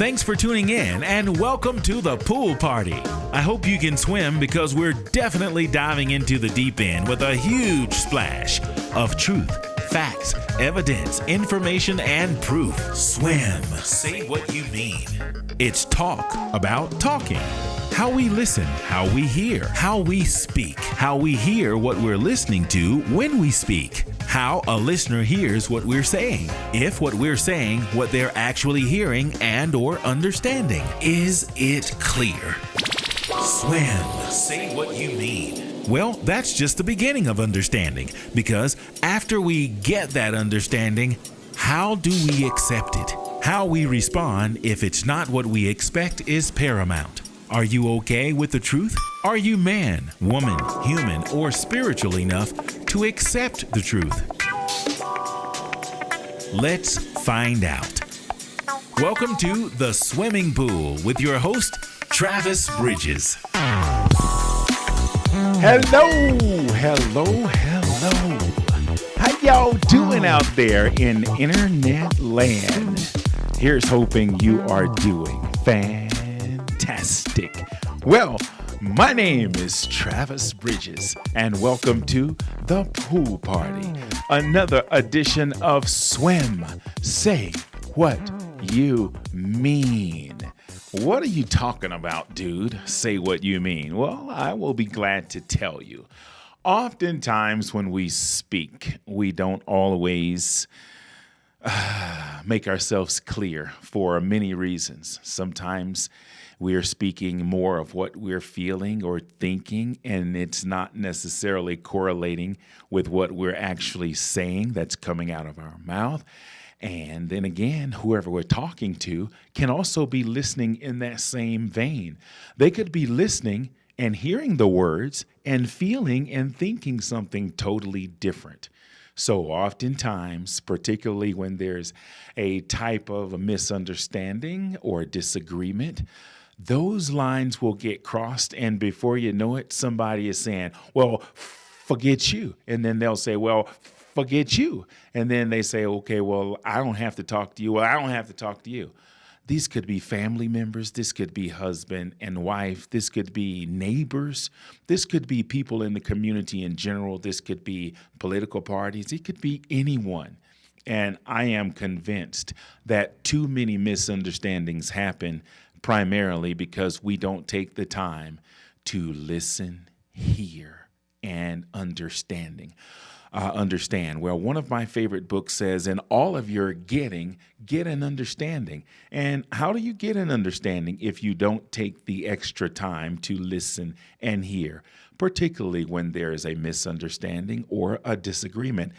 Thanks for tuning in and welcome to the pool party. I hope you can swim because we're definitely diving into the deep end with a huge splash of truth, facts, evidence, information, and proof. Swim. Say what you mean. It's talk about talking. How we listen, how we hear, how we speak, how we hear what we're listening to when we speak, how a listener hears what we're saying, if what we're saying, what they're actually hearing and or understanding. Is it clear? Swim. Say what you mean. Well, that's just the beginning of understanding, because after we get that understanding, how do we accept it? How we respond if it's not what we expect is paramount. Are you okay with the truth? Are you man, woman, human, or spiritual enough to accept the truth? Let's find out. Welcome to the Swimming Pool with your host, Travis Bridges. Hello. How y'all doing out there in internet land? Here's hoping you are doing fantastic. Well, my name is Travis Bridges, and welcome to the Pool Party, another edition of SWYM. Say what you mean. What are you talking about, dude? Say what you mean. Well, I will be glad to tell you. Oftentimes when we speak, we don't always make ourselves clear for many reasons. Sometimes we are speaking more of what we're feeling or thinking, and it's not necessarily correlating with what we're actually saying that's coming out of our mouth. And then again, whoever we're talking to can also be listening in that same vein. They could be listening and hearing the words and feeling and thinking something totally different. So oftentimes, particularly when there's a type of a misunderstanding or disagreement, those lines will get crossed, and before you know it, somebody is saying, well, forget you. And then they'll say, well, forget you. And then they say, okay, well, I don't have to talk to you. Well, I don't have to talk to you. These could be family members. This could be husband and wife. This could be neighbors. This could be people in the community in general. This could be political parties. It could be anyone. And I am convinced that too many misunderstandings happen primarily because we don't take the time to listen, hear, and understand. Well, one of my favorite books says, in all of your getting, get an understanding. And how do you get an understanding if you don't take the extra time to listen and hear, particularly when there is a misunderstanding or a disagreement?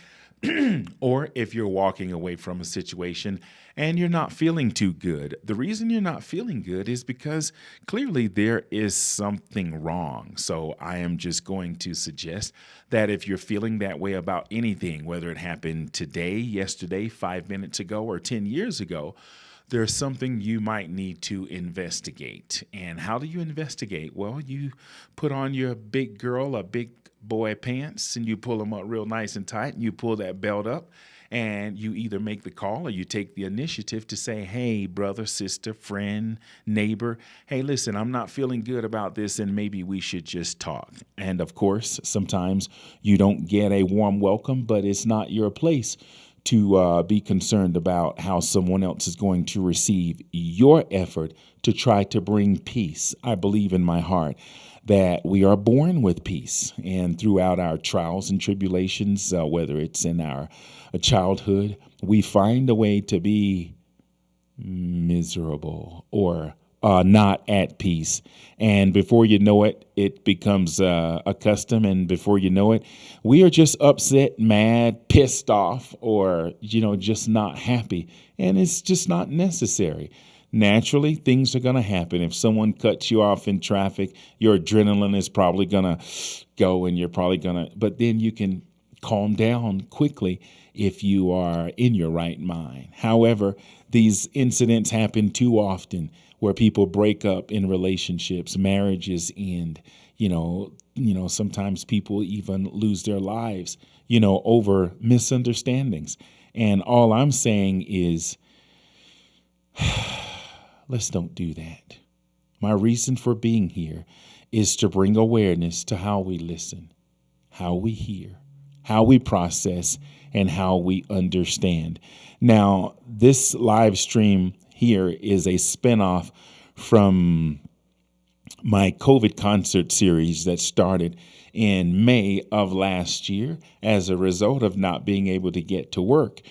Or if you're walking away from a situation and you're not feeling too good. The reason you're not feeling good is because clearly there is something wrong. So I am just going to suggest that if you're feeling that way about anything, whether it happened today, yesterday, 5 minutes ago, or 10 years ago, there's something you might need to investigate. And how do you investigate? Well, you put on your big girl, a big boy pants, and you pull them up real nice and tight, and you pull that belt up, and you either make the call or you take the initiative to say, hey, brother, sister, friend, neighbor, hey, listen, I'm not feeling good about this, and maybe we should just talk. And of course, sometimes you don't get a warm welcome, but it's not your place to be concerned about how someone else is going to receive your effort to try to bring peace. I believe in my heart that we are born with peace, and throughout our trials and tribulations, whether it's in our childhood, we find a way to be miserable or not at peace. And before you know it, it becomes a custom. And before you know it, we are just upset, mad, pissed off, or, just not happy. And it's just not necessary. Naturally, things are going to happen. If someone cuts you off in traffic, your adrenaline is probably going to go, and you're probably going to, but then you can calm down quickly if you are in your right mind. However, these incidents happen too often where people break up in relationships, marriages end, sometimes people even lose their lives, over misunderstandings. And all I'm saying is, let's don't do that. My reason for being here is to bring awareness to how we listen, how we hear, how we process, and how we understand. Now, this live stream here is a spinoff from my COVID concert series that started in May of last year as a result of not being able to get to work.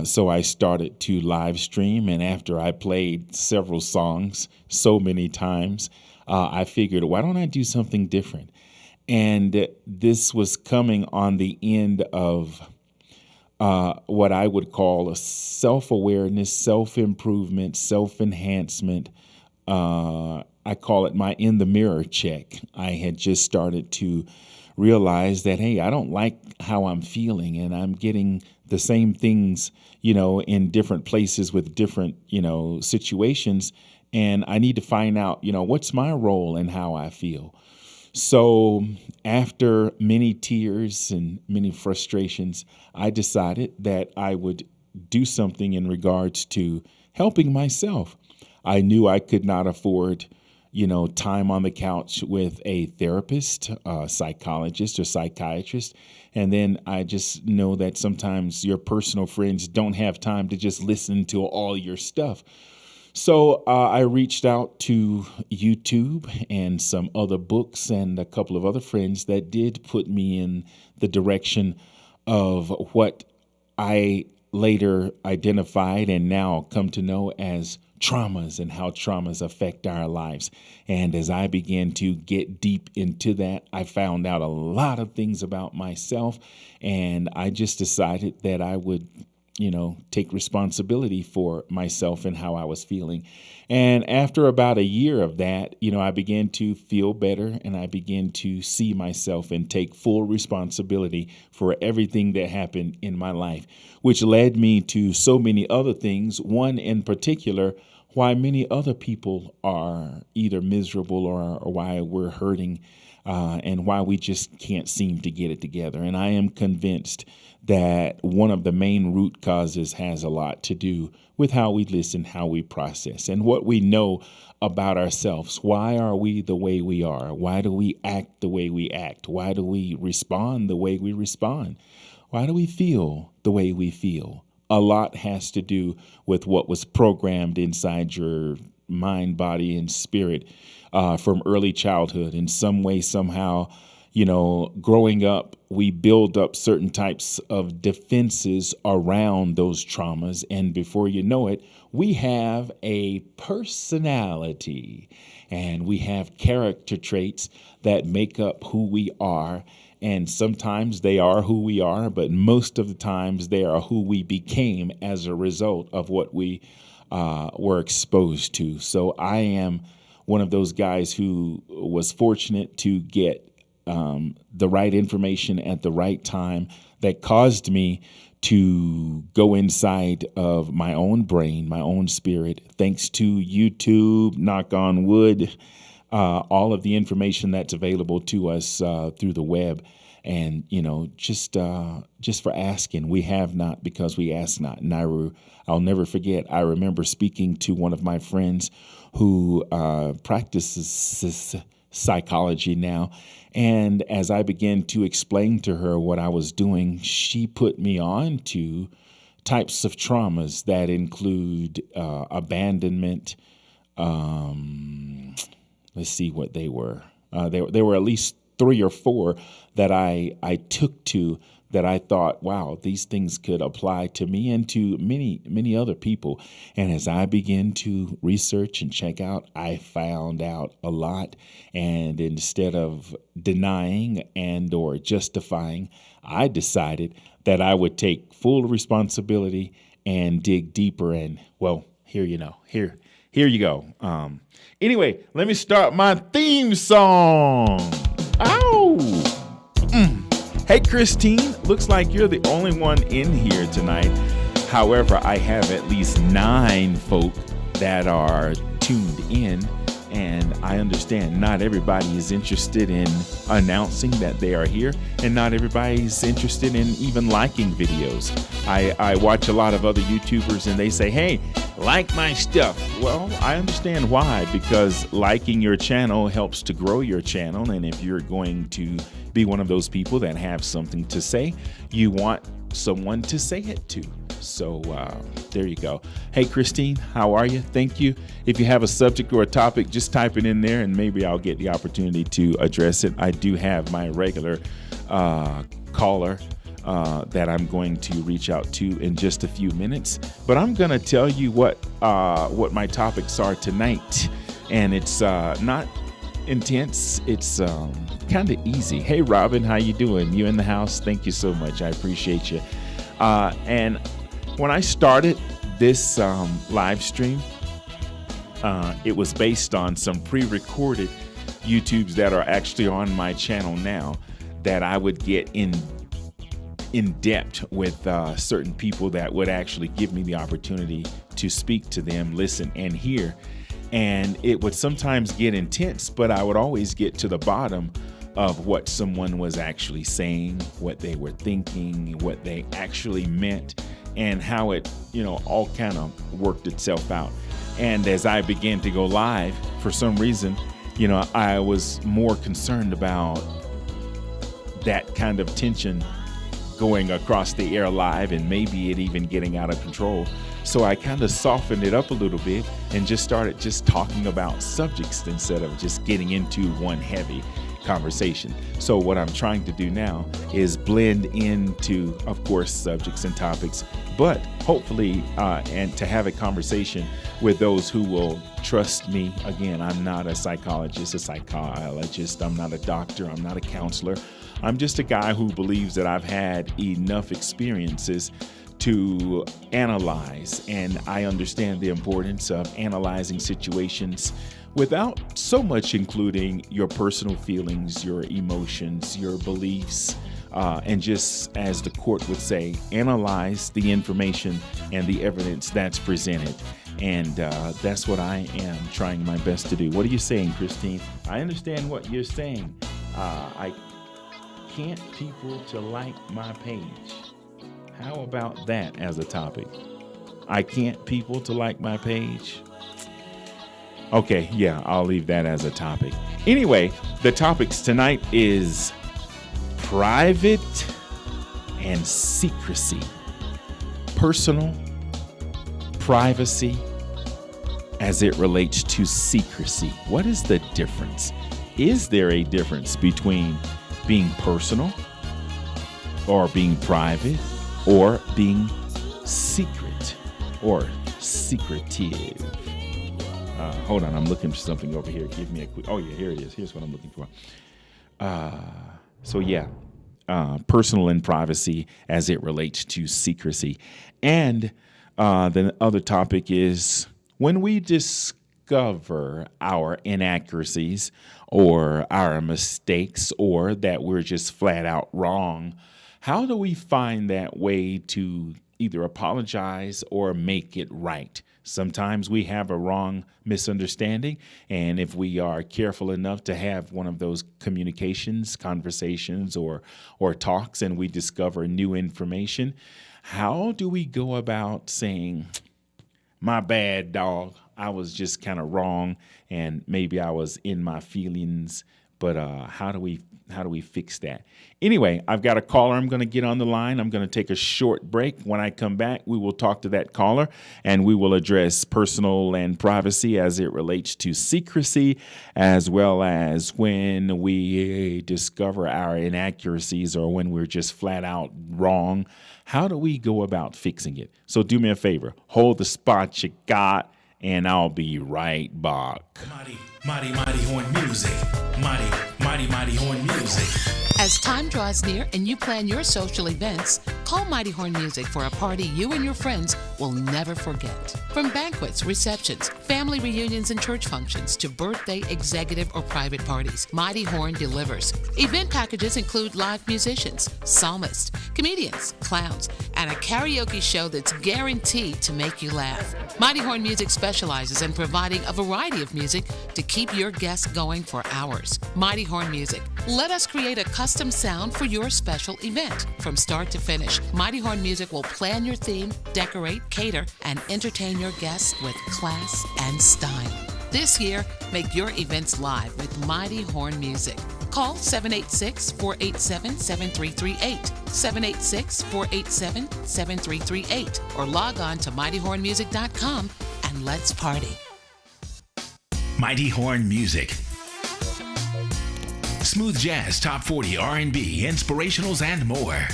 So I started to live stream, and after I played several songs so many times, I figured, why don't I do something different? And this was coming on the end of what I would call a self-awareness, self-improvement, self-enhancement. I call it my in the mirror check. I had just started to realize that, hey, I don't like how I'm feeling, and I'm getting the same things, in different places with different, situations. And I need to find out, what's my role in how I feel. So after many tears and many frustrations, I decided that I would do something in regards to helping myself. I knew I could not afford, time on the couch with a therapist, a psychologist or psychiatrist. And then I just know that sometimes your personal friends don't have time to just listen to all your stuff. So I reached out to YouTube and some other books and a couple of other friends that did put me in the direction of what I later identified and now come to know as traumas and how traumas affect our lives. And as I began to get deep into that, I found out a lot of things about myself, and I just decided that I would take responsibility for myself and how I was feeling. And after about a year of that, I began to feel better, and I began to see myself and take full responsibility for everything that happened in my life, which led me to so many other things. One in particular, why many other people are either miserable or why we're hurting, and why we just can't seem to get it together. And I am convinced that one of the main root causes has a lot to do with how we listen, how we process, and what we know about ourselves. Why are we the way we are? Why do we act the way we act? Why do we respond the way we respond? Why do we feel the way we feel? A lot has to do with what was programmed inside your mind, body, and spirit from early childhood. In some way, somehow, growing up, we build up certain types of defenses around those traumas. And before you know it, we have a personality and we have character traits that make up who we are. And sometimes they are who we are, but most of the times they are who we became as a result of what we were exposed to. So I am one of those guys who was fortunate to get the right information at the right time that caused me to go inside of my own brain, my own spirit, thanks to YouTube, knock on wood, all of the information that's available to us through the web. And, just for asking, we have not because we ask not. And I'll never forget, I remember speaking to one of my friends who practices psychology now. And as I began to explain to her what I was doing, she put me on to types of traumas that include abandonment. Let's see what they were. There were at least 3 or 4 that I took to that I thought, wow, these things could apply to me and to many, many other people. And as I began to research and check out, I found out a lot. And instead of denying and or justifying, I decided that I would take full responsibility and dig deeper. And well, here you go. Anyway, let me start my theme song. Ow! Hey, Christine, looks like you're the only one in here tonight. However, I have at least 9 folk that are tuned in. And I understand not everybody is interested in announcing that they are here, and not everybody is interested in even liking videos. I watch a lot of other YouTubers and they say, hey, like my stuff. Well, I understand why, because liking your channel helps to grow your channel. And if you're going to be one of those people that have something to say, you want someone to say it to. So there you go. Hey, Christine, how are you? Thank you. If you have a subject or a topic, just type it in there and maybe I'll get the opportunity to address it. I do have my regular caller that I'm going to reach out to in just a few minutes. But I'm going to tell you what my topics are tonight. And it's not intense. It's kind of easy. Hey, Robin, how you doing? You in the house? Thank you so much. I appreciate you. And when I started this live stream, it was based on some pre-recorded YouTubes that are actually on my channel now that I would get in depth with certain people that would actually give me the opportunity to speak to them, listen, and hear. And it would sometimes get intense, but I would always get to the bottom of what someone was actually saying, what they were thinking, what they actually meant, and how it, all kind of worked itself out. And as I began to go live, for some reason, I was more concerned about that kind of tension going across the air live and maybe it even getting out of control. So I kind of softened it up a little bit and just started just talking about subjects instead of just getting into one heavy conversation. So what I'm trying to do now is blend into, of course, subjects and topics, but hopefully, and to have a conversation with those who will trust me. Again, I'm not a psychologist, a psychologist. I'm not a doctor. I'm not a counselor. I'm just a guy who believes that I've had enough experiences to analyze, and I understand the importance of analyzing situations without so much including your personal feelings, your emotions, your beliefs, and just, as the court would say, analyze the information and the evidence that's presented. And that's what I am trying my best to do. What are you saying, Christine? I understand what you're saying. I can't people to like my page. How about that as a topic? I can't people to like my page. Okay, yeah, I'll leave that as a topic. Anyway, the topics tonight is private and secrecy. Personal privacy as it relates to secrecy. What is the difference? Is there a difference between being personal or being private or being secret or secretive? Hold on, I'm looking for something over here. Give me a quick. Oh yeah, here it is. Here's what I'm looking for. Personal and privacy as it relates to secrecy. And the other topic is when we discover our inaccuracies or our mistakes or that we're just flat out wrong, how do we find that way to either apologize or make it right? Sometimes we have a wrong misunderstanding, and if we are careful enough to have one of those communications, conversations, or talks, and we discover new information, how do we go about saying, my bad, dog, I was just kind of wrong, and maybe I was in my feelings, but how do we fix that? Anyway, I've got a caller I'm going to get on the line. I'm going to take a short break. When I come back, we will talk to that caller and we will address personal and privacy as it relates to secrecy, as well as when we discover our inaccuracies or when we're just flat out wrong. How do we go about fixing it? So do me a favor, hold the spot you got, and I'll be right back. Mighty Horn Music. Mighty Horn Music. As time draws near and you plan your social events, call Mighty Horn Music for a party you and your friends will never forget. From banquets, receptions, family reunions, and church functions to birthday, executive, or private parties, Mighty Horn delivers. Event packages include live musicians, psalmists, comedians, clowns, and a karaoke show that's guaranteed to make you laugh. Mighty Horn Music specializes in providing a variety of music music to keep your guests going for hours. Mighty Horn Music. Let us create a custom sound for your special event. From start to finish, Mighty Horn Music will plan your theme, decorate, cater, and entertain your guests with class and style. This year, make your events live with Mighty Horn Music. Call 786-487-7338, 786-487-7338, or log on to mightyhornmusic.com and let's party. Mighty Horn Music. Smooth jazz, top 40, R&B, inspirationals, and more.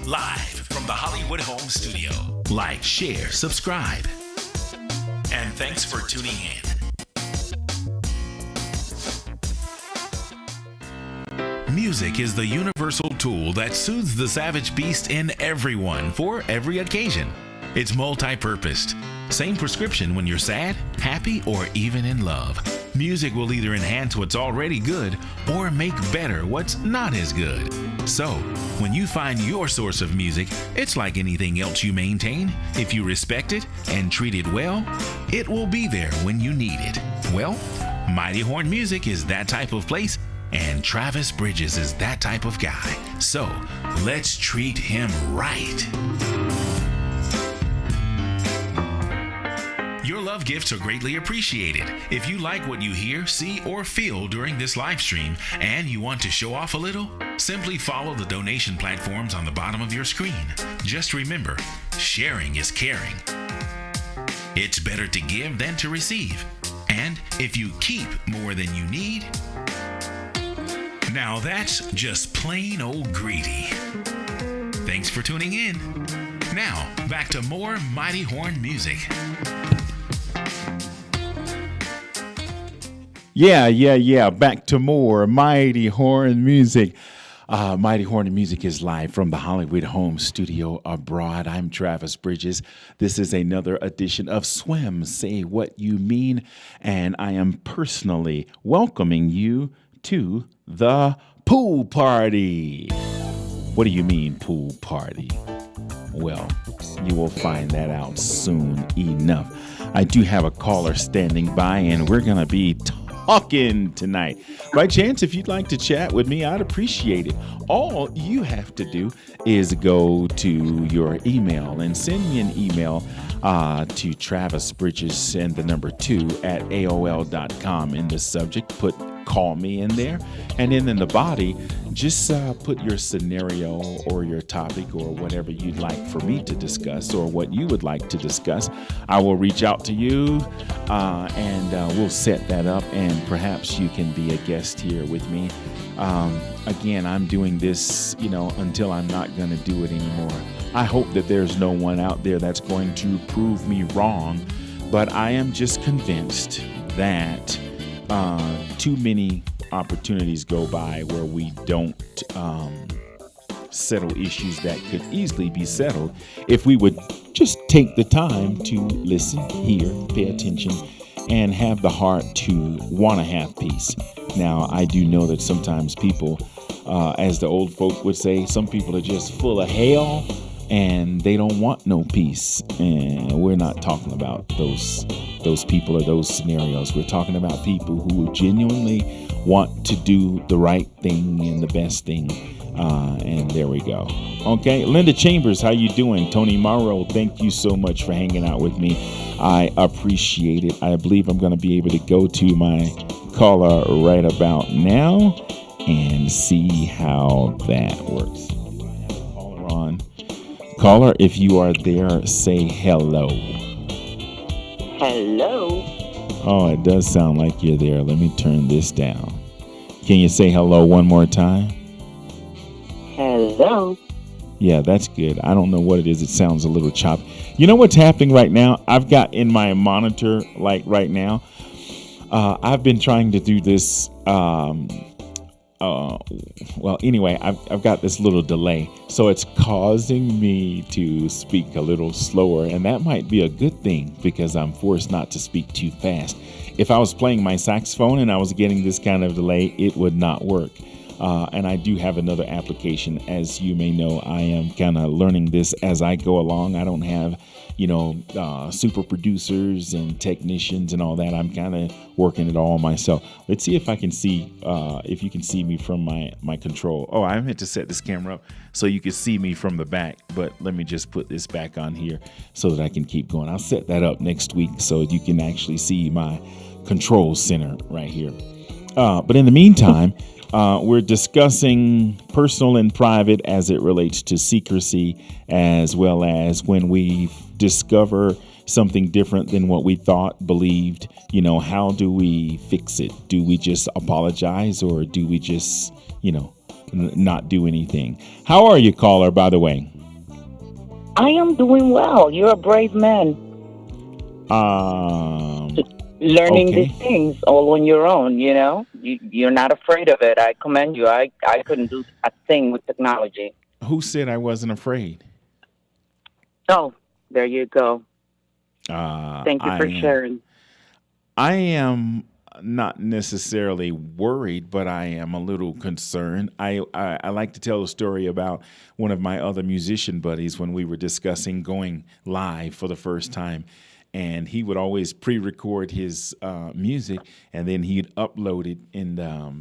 Live from the Hollywood Home Studio. Like, share, subscribe. And thanks for tuning in. Music is the universal tool that soothes the savage beast in everyone for every occasion. It's multi-purposed. Same prescription when you're sad, happy, or even in love. Music will either enhance what's already good or make better what's not as good. So, when you find your source of music, it's like anything else you maintain. If you respect it and treat it well, it will be there when you need it. Well, Mighty Horn Music is that type of place, and Travis Bridges is that type of guy. So, let's treat him right. Your love gifts are greatly appreciated. If you like what you hear, see, or feel during this live stream and you want to show off a little, simply follow the donation platforms on the bottom of your screen. Just remember, sharing is caring. It's better to give than to receive. And if you keep more than you need, now that's just plain old greedy. Thanks for tuning in. Now, back to more Mighty Horn Music. Yeah. Back to more Mighty Horn Music. Mighty Horn Music is live from the Hollywood Home Studio abroad. I'm Travis Bridges. This is another edition of SWYM, Say What You Mean, and I am personally welcoming you to the pool party. What do you mean, pool party? Well, you will find that out soon enough. I do have a caller standing by, and we're going to be talking tonight. By chance, if you'd like to chat with me, I'd appreciate it. All you have to do is go to your email and send me an email to Travis Bridges and the number 2 at AOL.com. In the subject, put call me in there, and then in the body, just put your scenario or your topic or whatever you'd like for me to discuss or what you would like to discuss. I will reach out to you and we'll set that up, and perhaps you can be a guest here with me. Again, I'm doing this, until I'm not going to do it anymore. I hope that there's no one out there that's going to prove me wrong, but I am just convinced that too many opportunities go by where we don't settle issues that could easily be settled if we would just take the time to listen, hear, pay attention, and have the heart to want to have peace. Now, I do know that sometimes people, as the old folk would say, some people are just full of hell and they don't want no peace. And we're not talking about those people or those scenarios. We're talking about people who genuinely want to do the right thing and the best thing. And there we go. Okay, Linda Chambers, how you doing? Tony Morrow, thank you so much for hanging out with me. I appreciate it. I believe I'm going to be able to go to my caller right about now and see how that works. Caller on. Caller, if you are there, say hello. Hello. Oh, it does sound like you're there. Let me turn this down. Can you say hello one more time? Hello. Yeah, that's good. I don't know what it is. It sounds a little choppy. You know what's happening right now? I've got in my monitor, like right now, I've been trying to do this. Well, anyway, I've got this little delay. So it's causing me to speak a little slower. And that might be a good thing because I'm forced not to speak too fast. If I was playing my saxophone and I was getting this kind of delay, it would not work. And I do have another application. As you may know, I am kind of learning this as I go along. I don't have, super producers and technicians and all that. I'm kind of working it all myself. Let's see if I can see, if you can see me from my control. Oh, I meant to set this camera up so you can see me from the back, but let me just put this back on here so that I can keep going. I'll set that up next week so you can actually see my control center right here. But in the meantime, we're discussing personal and private as it relates to secrecy, as well as when we discover something different than what we thought, believed, how do we fix it? Do we just apologize, or do we just, not do anything? How are you, caller, by the way? I am doing well. You're a brave man. Learning Okay. these things all on your own, you're not afraid of it. I commend you. I couldn't do a thing with technology. Who said I wasn't afraid? Oh, there you go. Thank you for sharing. I am not necessarily worried, but I am a little concerned. I like to tell a story about one of my other musician buddies when we were discussing going live for the first time. And he would always pre-record his music, and then he'd upload it, and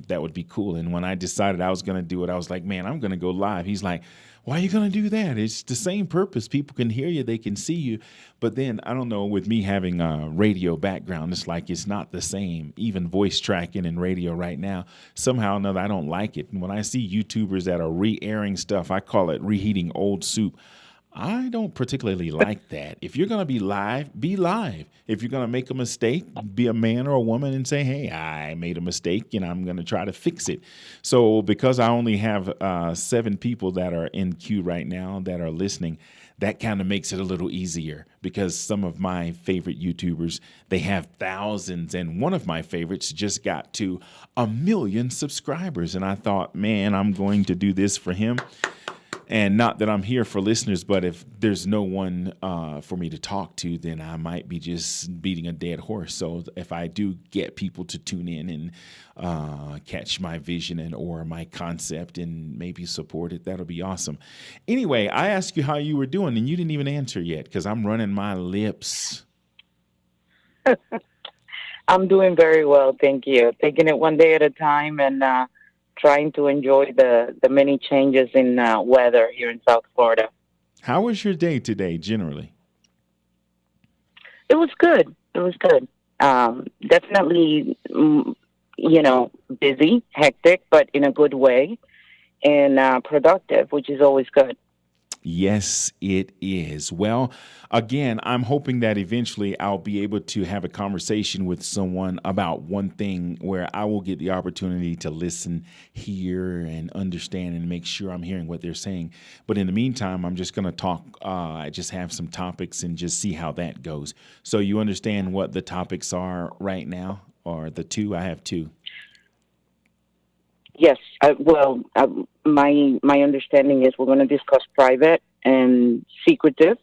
that would be cool. And when I decided I was going to do it, I was like, man, I'm going to go live. He's like, why are you going to do that? It's the same purpose. People can hear you. They can see you. But then, I don't know, with me having a radio background, it's like it's not the same. Even voice tracking and radio right now, somehow or another, I don't like it. And when I see YouTubers that are re-airing stuff, I call it reheating old soup. I don't particularly like that. If you're going to be live, be live. If you're going to make a mistake, be a man or a woman and say, hey, I made a mistake and I'm going to try to fix it. So because I only have 7 people that are in queue right now that are listening, that kind of makes it a little easier, because some of my favorite YouTubers, they have thousands. And one of my favorites just got to 1 million subscribers. And I thought, man, I'm going to do this for him. And not that I'm here for listeners, but if there's no one for me to talk to, then I might be just beating a dead horse. So if I do get people to tune in and catch my vision and or my concept and maybe support it, that'll be awesome. Anyway, I asked you how you were doing, and you didn't even answer yet because I'm running my lips. I'm doing very well, thank you. Taking it one day at a time and trying to enjoy the many changes in weather here in South Florida. How was your day today, generally? It was good. Definitely, busy, hectic, but in a good way, and productive, which is always good. Yes, it is. Well, again, I'm hoping that eventually I'll be able to have a conversation with someone about one thing where I will get the opportunity to listen, hear, and understand and make sure I'm hearing what they're saying. But in the meantime, I'm just going to talk. I just have some topics and just see how that goes. So you understand what the topics are right now, or the two? I have 2. Yes. My understanding is we're going to discuss private and secretive.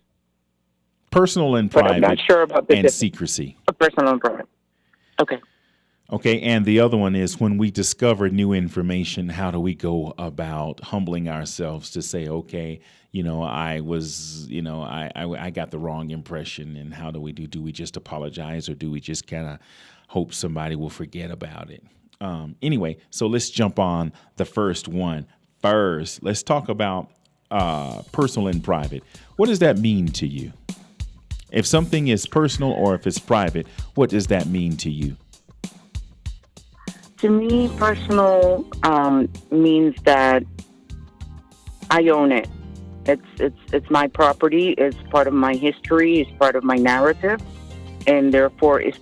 Personal and But private, I'm not sure about the and difference. secrecy. Personal and private. Okay. Okay, and the other one is when we discover new information, how do we go about humbling ourselves to say, okay, I was, I got the wrong impression, and how do we do? Do we just apologize, or do we just kind of hope somebody will forget about it? Anyway, so let's jump on the first one. First, let's talk about personal and private. What does that mean to you? If something is personal or if it's private, what does that mean to you? To me, personal means that I own it. It's my property. It's part of my history. It's part of my narrative, and therefore it's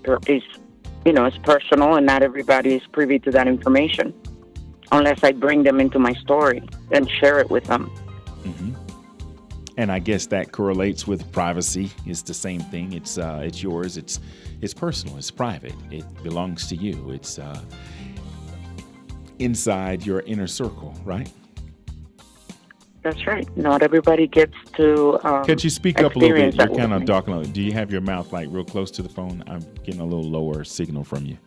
personal, and not everybody is privy to that information unless I bring them into my story and share it with them. Mm-hmm. And I guess that correlates with privacy. It's the same thing. It's yours. It's personal. It's private. It belongs to you. It's inside your inner circle, right? That's right. Not everybody gets to. Could you speak up a little bit? experience You're that kind with of me. talking. Do you have your mouth like real close to the phone? I'm getting a little lower signal from you.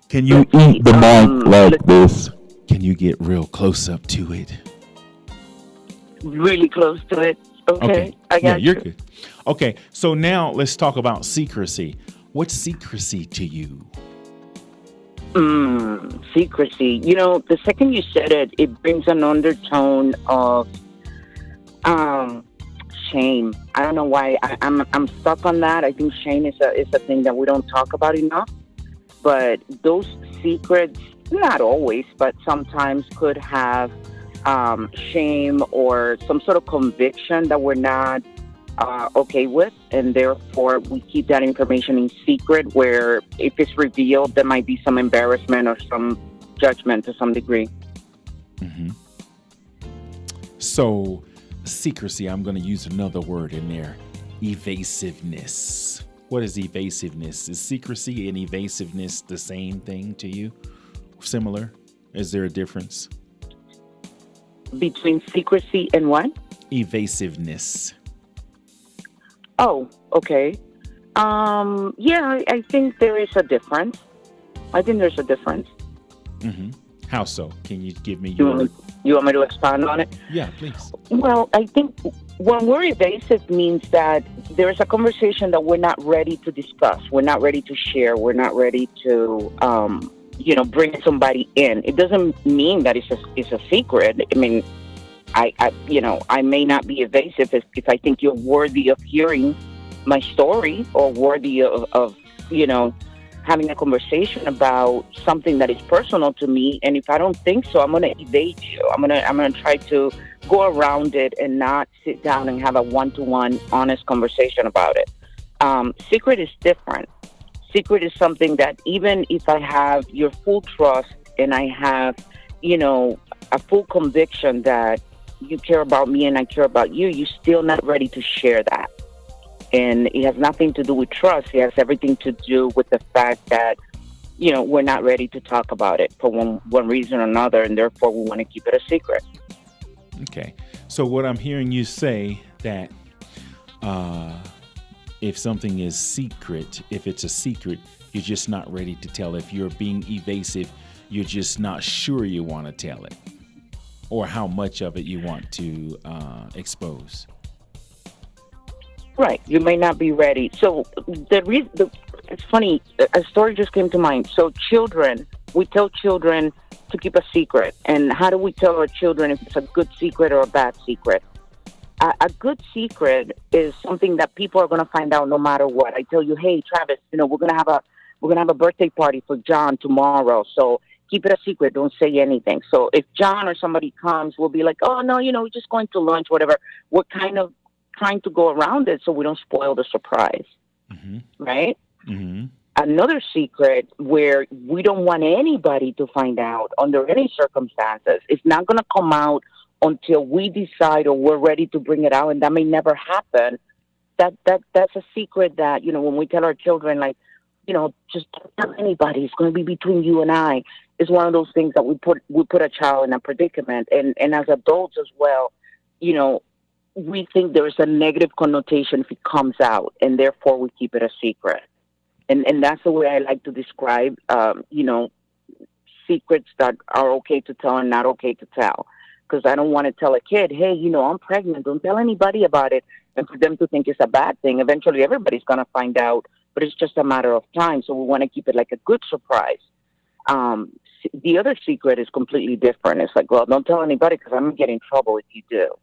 Can you eat the mic like this? Can Can you get real close up to it? Really close to it. Okay. I got you're you. good. Okay, so now let's talk about secrecy. What's secrecy to you? Secrecy. The second you said it, it brings an undertone of shame. I don't know why I'm stuck on that. I think shame is a thing that we don't talk about enough. But those secrets, not always, but sometimes could have shame or some sort of conviction that we're not okay with, and therefore we keep that information in secret, where if it's revealed, there might be some embarrassment or some judgment to some degree. So, secrecy, I'm going to use another word in there, evasiveness. What is evasiveness? Is secrecy and evasiveness the same thing to you? Similar? Is there a difference? Between secrecy and what? Evasiveness. Oh, okay. Yeah, I think there is a difference. I think there's a difference. How so? Can you give me You your... want me to expand on it? Yeah, please. Well, I think when we're evasive means that there's a conversation that we're not ready to discuss. We're not ready to share. We're not ready to, bring somebody in. It doesn't mean that it's a secret. I mean, I may not be evasive if I think you're worthy of hearing my story or worthy of having a conversation about something that is personal to me. And if I don't think so, I'm going to evade you. I'm going to try to go around it and not sit down and have a one-to-one honest conversation about it. Secret is different. Secret is something that even if I have your full trust and I have, a full conviction that you care about me and I care about you, you're still not ready to share that. And it has nothing to do with trust. It has everything to do with the fact that, we're not ready to talk about it for one reason or another, and therefore we want to keep it a secret. Okay. So what I'm hearing you say that if something is secret, if it's a secret, you're just not ready to tell. If you're being evasive, you're just not sure you want to tell it, or how much of it you want to expose. Right. You may not be ready. So it's funny, a story just came to mind. So children, we tell children to keep a secret. And how do we tell our children if it's a good secret or a bad secret? A good secret is something that people are going to find out no matter what. I tell you, hey, Travis, we're going to have a birthday party for John tomorrow. So keep it a secret. Don't say anything. So if John or somebody comes, we'll be like, oh, no, we're just going to lunch, whatever. We're kind of trying to go around it so we don't spoil the surprise. Right? Another secret where we don't want anybody to find out under any circumstances. It's not going to come out until we decide or we're ready to bring it out, and that may never happen. That's a secret that, when we tell our children, like, just don't tell anybody. It's going to be between you and I. It's one of those things that we put a child in a predicament. And as adults as well, we think there's a negative connotation if it comes out, and therefore we keep it a secret. And that's the way I like to describe, secrets that are okay to tell and not okay to tell. Because I don't want to tell a kid, hey, I'm pregnant. Don't tell anybody about it. And for them to think it's a bad thing. Eventually, everybody's going to find out, but it's just a matter of time. So we want to keep it like a good surprise. The other secret is completely different. It's like, well, don't tell anybody because I'm going to get in trouble if you do.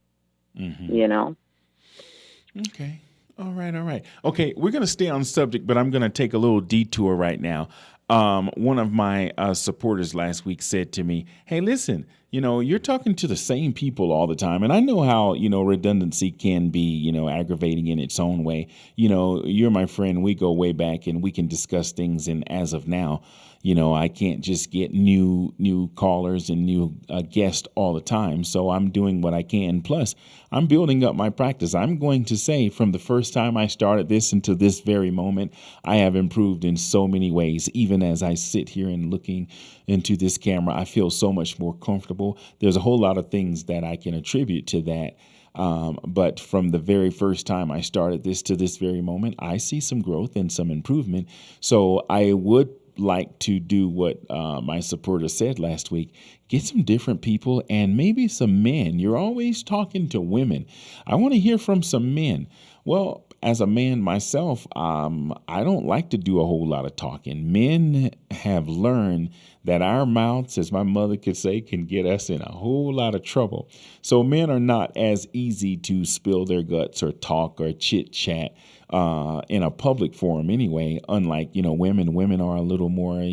Okay. All right. Okay, we're going to stay on subject, but I'm going to take a little detour right now. One of my supporters last week said to me, hey, listen, you're talking to the same people all the time. And I know how, redundancy can be, aggravating in its own way. You're my friend. We go way back and we can discuss things. And as of now, I can't just get new callers and new guests all the time. So I'm doing what I can. Plus, I'm building up my practice. I'm going to say from the first time I started this until this very moment, I have improved in so many ways. Even as I sit here and looking into this camera, I feel so much more comfortable. There's a whole lot of things that I can attribute to that. But from the very first time I started this to this very moment, I see some growth and some improvement. So I would like to do what my supporter said last week. Get some different people and maybe some men. You're always talking to women. I want to hear from some men. Well, as a man myself, I don't like to do a whole lot of talking. Men have learned that our mouths, as my mother could say, can get us in a whole lot of trouble. So men are not as easy to spill their guts or talk or chit chat in a public forum anyway. Unlike, women are a little more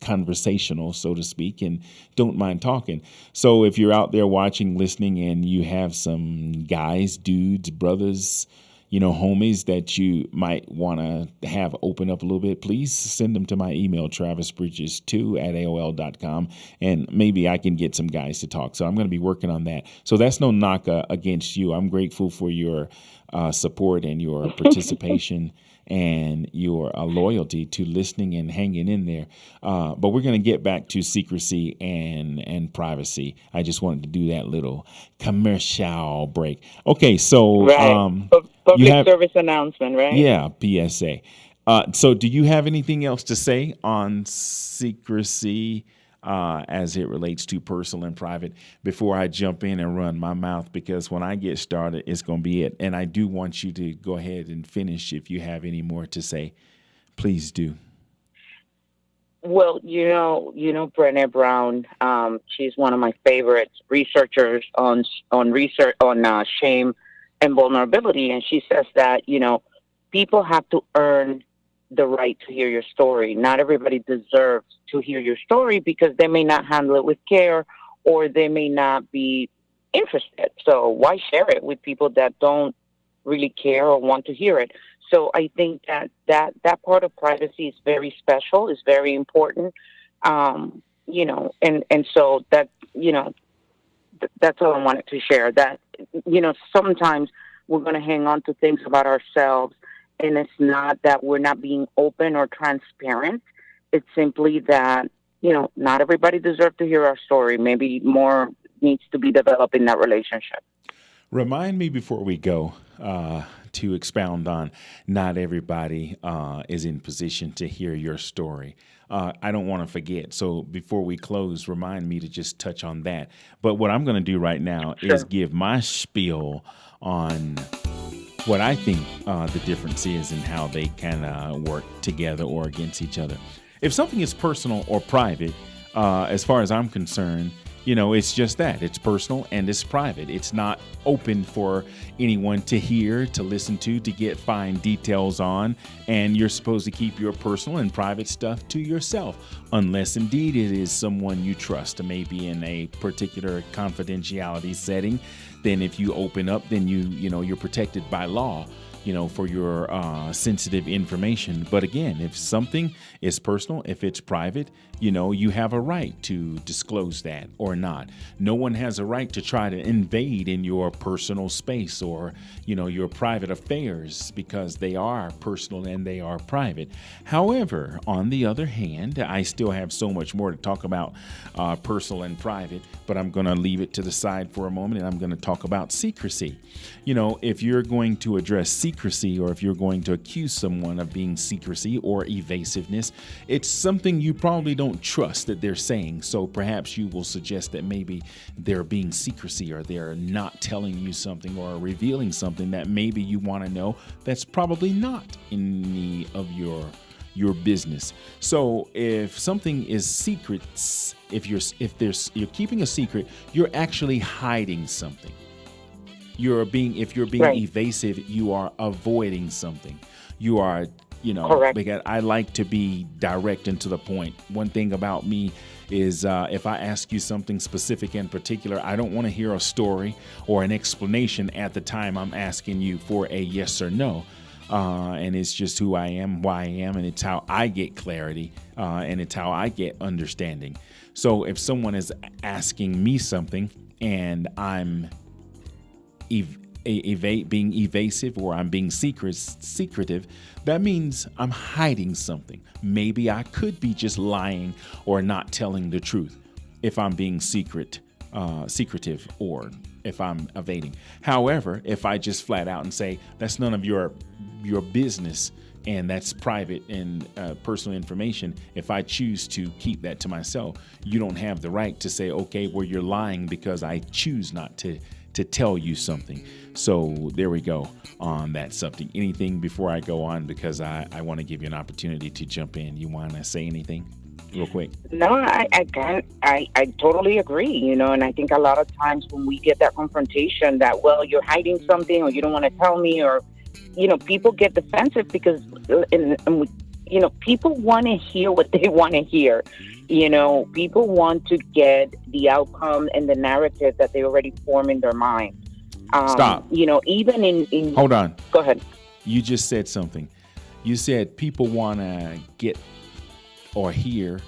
conversational, so to speak, and don't mind talking. So if you're out there watching, listening, and you have some guys, dudes, brothers, homies that you might want to have open up a little bit, please send them to my email, travisbridges2@aol.com, and maybe I can get some guys to talk. So I'm going to be working on that. So that's no knock against you. I'm grateful for your support and your participation and your loyalty to listening and hanging in there. But we're going to get back to secrecy and privacy. I just wanted to do that little commercial break. Okay, so Right. Public service announcement, right? Yeah, PSA. So do you have anything else to say on secrecy as it relates to personal and private before I jump in and run my mouth? Because when I get started, it's going to be it. And I do want you to go ahead and finish if you have any more to say. Please do. Well, Brené Brown. She's one of my favorite researchers on research on shame and vulnerability, and she says that people have to earn the right to hear your story. Not everybody deserves to hear your story because they may not handle it with care or they may not be interested. So why share it with people that don't really care or want to hear it? So I think that part of privacy is very special, is very important. And so that, that's all I wanted to share. That, sometimes we're going to hang on to things about ourselves, and it's not that we're not being open or transparent. It's simply that, not everybody deserves to hear our story. Maybe more needs to be developed in that relationship. Remind me before we go to expound on not everybody is in position to hear your story. I don't want to forget. So before we close, remind me to just touch on that. But what I'm going to do right now is give my spiel on what I think the difference is and how they can work together or against each other. If something is personal or private, as far as I'm concerned, it's just that. It's personal and it's private. It's not open for anyone to hear, to listen to get fine details on. And you're supposed to keep your personal and private stuff to yourself, unless indeed it is someone you trust, maybe in a particular confidentiality setting. Then if you open up, then you're protected by law, for your sensitive information. But again, if something is personal, if it's private, you have a right to disclose that or not. No one has a right to try to invade in your personal space or, your private affairs because they are personal and they are private. However, on the other hand, I still have so much more to talk about personal and private, but I'm going to leave it to the side for a moment and I'm going to talk about secrecy. If you're going to address secrecy or if you're going to accuse someone of being secrecy or evasiveness, it's something you probably don't trust that they're saying. So perhaps you will suggest that maybe they're being secrecy or they're not telling you something or revealing something that maybe you want to know that's probably not in any of your business. So if something is secrets, if you're keeping a secret, you're actually hiding something. If you're being evasive, you are avoiding something. You are, Correct. Because I like to be direct and to the point. One thing about me is if I ask you something specific and particular, I don't want to hear a story or an explanation at the time I'm asking you for a yes or no. And it's just who I am, why I am, and it's how I get clarity, and it's how I get understanding. So if someone is asking me something and I'm being evasive or I'm being secretive, that means I'm hiding something. Maybe I could be just lying or not telling the truth if I'm being secretive or if I'm evading. However, if I just flat out and say that's none of your business, and that's private and personal information. If I choose to keep that to myself, you don't have the right to say, okay, well, you're lying because I choose not to tell you something. So there we go on that subject. Anything before I go on, because I want to give you an opportunity to jump in. You want to say anything real quick? No, I can't. I totally agree, and I think a lot of times when we get that confrontation that, well, you're hiding something or you don't want to tell me, or, people get defensive because, people want to hear what they want to hear. People want to get the outcome and the narrative that they already form in their mind. Stop. Even in... Hold on. Go ahead. You just said something. You said people want to get or hear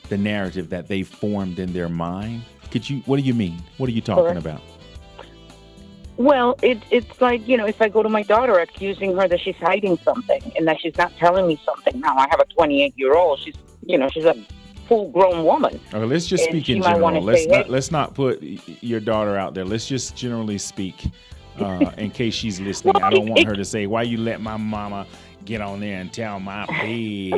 the narrative that they formed in their mind. What do you mean? What are you talking about? Well, it's like, if I go to my daughter accusing her that she's hiding something and that she's not telling me something. Now, I have a 28-year-old. She's a full-grown woman. Okay, let's just speak in general. Let's not put your daughter out there. Let's just generally speak in case she's listening. I don't want her to say, why you let my mama get on there and tell my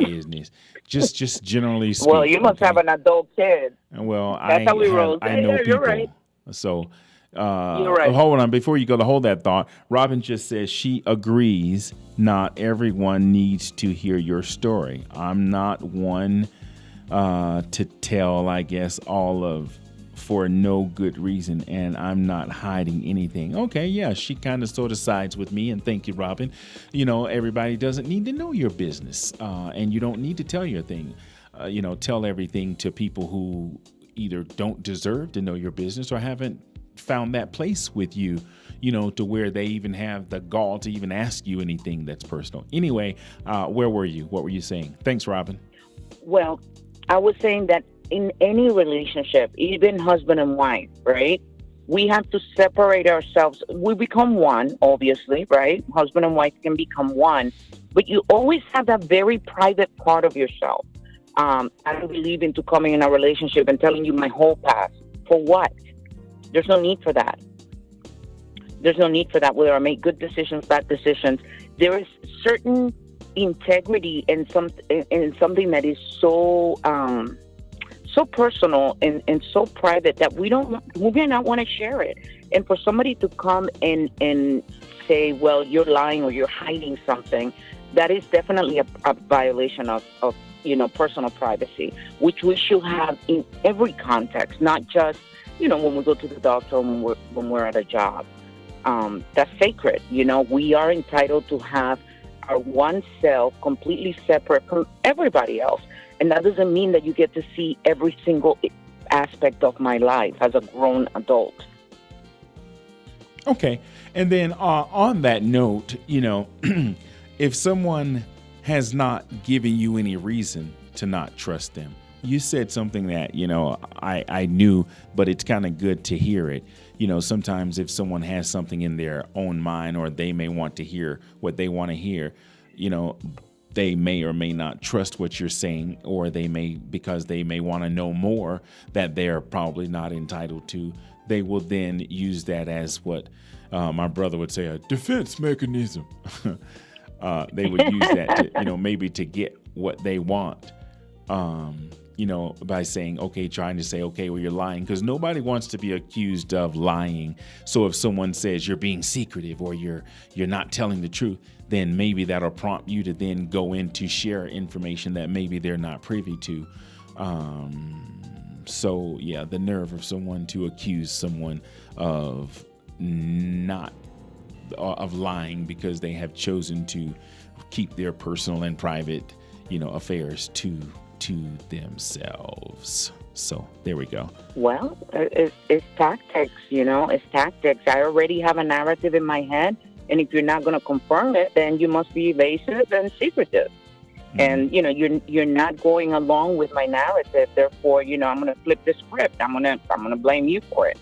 business. Just generally speaking. Well, you must have an adult kid. Well, that's how we roll. I know people. You're right. So, you're right. Hold on. Before you go to hold that thought, Robin just says she agrees not everyone needs to hear your story. I'm not one to tell, I guess, for no good reason, and I'm not hiding anything. Okay, yeah, she kind of sort of sides with me, and thank you, Robin. Everybody doesn't need to know your business, and you don't need to tell your thing. Tell everything to people who either don't deserve to know your business or haven't found that place with you, to where they even have the gall to even ask you anything that's personal. Anyway, where were you? What were you saying? Thanks, Robin. Well, I was saying that in any relationship, even husband and wife, right? We have to separate ourselves. We become one, obviously, right? Husband and wife can become one, but you always have that very private part of yourself. I don't believe into coming in a relationship and telling you my whole past. For what? There's no need for that. There's no need for that. Whether I make good decisions, bad decisions, there is certain integrity in something that is so personal and so private that we may not want to share it. And for somebody to come and say, well, you're lying or you're hiding something, that is definitely a violation of personal privacy, which we should have in every context, not just, when we go to the doctor or when we're at a job. That's sacred. We are entitled to have our one self completely separate from everybody else. And that doesn't mean that you get to see every single aspect of my life as a grown adult. Okay. And then on that note, if someone has not given you any reason to not trust them, you said something that, I knew, but it's kind of good to hear it. Sometimes if someone has something in their own mind, or they may want to hear what they want to hear, they may or may not trust what you're saying, or because they may want to know more that they're probably not entitled to. They will then use that as what my brother would say, a defense mechanism. They would use that to, maybe to get what they want. By saying, trying to say, well, you're lying, because nobody wants to be accused of lying. So if someone says you're being secretive or you're not telling the truth, then maybe that'll prompt you to then go in to share information that maybe they're not privy to. So yeah, the nerve of someone to accuse someone of lying because they have chosen to keep their personal and private, affairs to themselves. So there we go. Well, it's tactics, it's tactics. I already have a narrative in my head, and if you're not going to confirm it, then you must be evasive and secretive. Mm-hmm. And you're not going along with my narrative. Therefore, I'm going to flip the script. I'm going to blame you for it.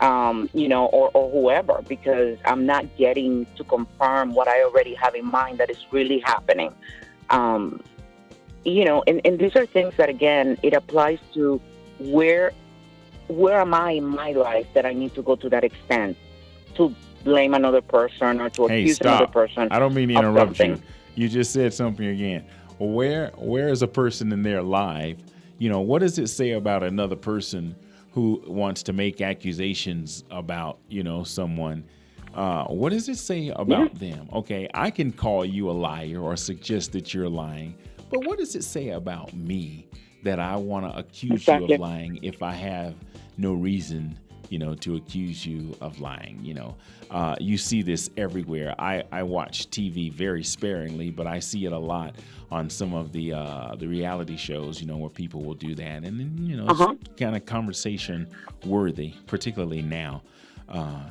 Or whoever, because I'm not getting to confirm what I already have in mind that is really happening. And these are things that, again, it applies to where am I in my life that I need to go to that extent to blame another person or to accuse another person. I don't mean to interrupt you. You just said something again. Where is a person in their life? What does it say about another person who wants to make accusations about, someone? What does it say about them? Okay, I can call you a liar or suggest that you're lying, but what does it say about me that I want to accuse you of lying if I have no reason, to accuse you of lying? You see this everywhere. I watch TV very sparingly, but I see it a lot on some of the reality shows, where people will do that. And then, it's kind of conversation worthy, particularly now.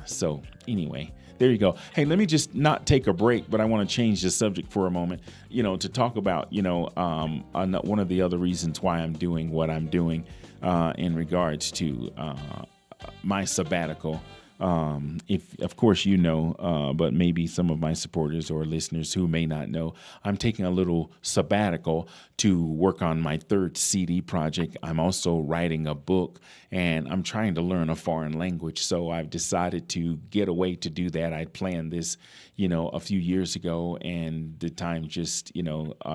So anyway, there you go. Hey, let me just not take a break, but I want to change the subject for a moment, to talk about, one of the other reasons why I'm doing what I'm doing in regards to my sabbatical. If, of course, but maybe some of my supporters or listeners who may not know, I'm taking a little sabbatical to work on my third CD project. I'm also writing a book, and I'm trying to learn a foreign language. So I've decided to get away to do that. I planned this, a few years ago, and the time just,